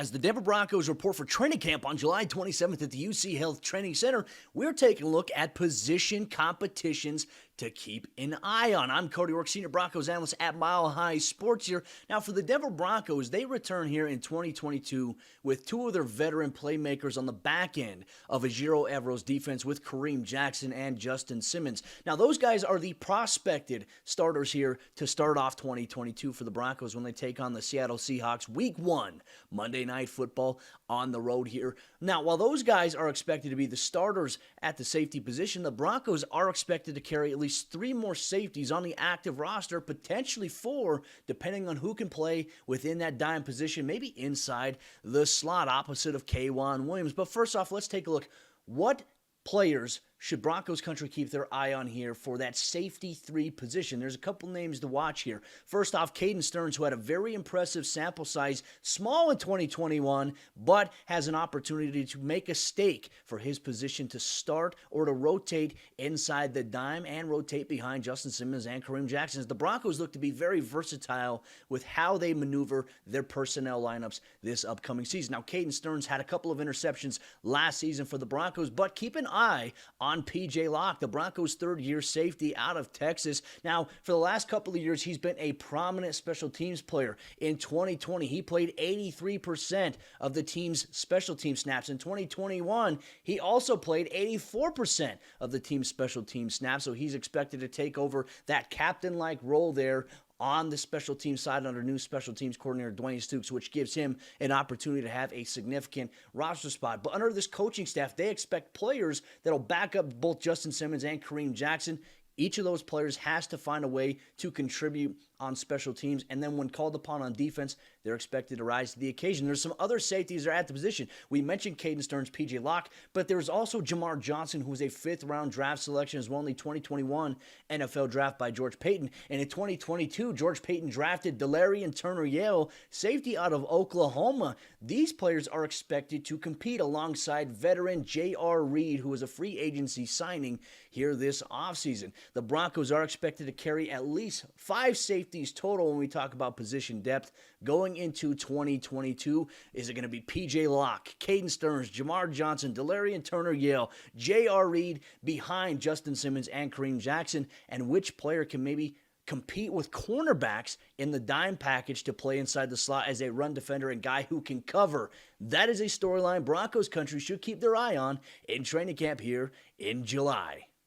As the Denver Broncos report for training camp on July 27th at the UC Health Training Center, we're taking a look at position competitions to keep an eye on. I'm Cody York, Senior Broncos Analyst at Mile High Sports here. Now, for the Denver Broncos, they return here in 2022 with two of their veteran playmakers on the back end of Ejiro Evero's defense with Kareem Jackson and Justin Simmons. Now, those guys are the prospected starters here to start off 2022 for the Broncos when they take on the Seattle Seahawks Week 1, Monday Night Football on the road here. Now, while those guys are expected to be the starters at the safety position, the Broncos are expected to carry at least 3 more safeties on the active roster, potentially 4, depending on who can play within that dime position, maybe inside the slot opposite of K'Wan Williams. But first off, let's take a look. What players should Broncos country keep their eye on here for that safety 3 position? There's a couple names to watch here. First off, Caden Stearns, who had a very impressive sample size, small in 2021, but has an opportunity to make a stake for his position to start or to rotate inside the dime and rotate behind Justin Simmons and Kareem Jackson. As the Broncos look to be very versatile with how they maneuver their personnel lineups this upcoming season. Now, Caden Stearns had a couple of interceptions last season for the Broncos, but keep an eye on P.J. Locke, the Broncos' third-year safety out of Texas. Now, for the last couple of years, he's been a prominent special teams player. In 2020, he played 83% of the team's special team snaps. In 2021, he also played 84% of the team's special team snaps, so he's expected to take over that captain-like role there on the special team side under new special teams coordinator Dwayne Stukes, which gives him an opportunity to have a significant roster spot. But under this coaching staff, they expect players that'll back up both Justin Simmons and Kareem Jackson. Each of those players has to find a way to contribute on special teams, and then when called upon on defense, they're expected to rise to the occasion. There's some other safeties that are at the position. We mentioned Caden Stearns, P.J. Locke, but there's also Jamar Johnson, who was a 5th-round draft selection as well in the 2021 NFL draft by George Paton. And in 2022, George Paton drafted Delarian Turner-Yale, safety out of Oklahoma. These players are expected to compete alongside veteran J.R. Reed, who was a free agency signing here this offseason. The Broncos are expected to carry at least 5 safeties total when we talk about position depth going into 2022. Is it going to be P.J. Locke, Caden Stearns, Jamar Johnson, Delarian Turner-Yale, J.R. Reed behind Justin Simmons and Kareem Jackson? And which player can maybe compete with cornerbacks in the dime package to play inside the slot as a run defender and guy who can cover? That is a storyline Broncos country should keep their eye on in training camp here in July.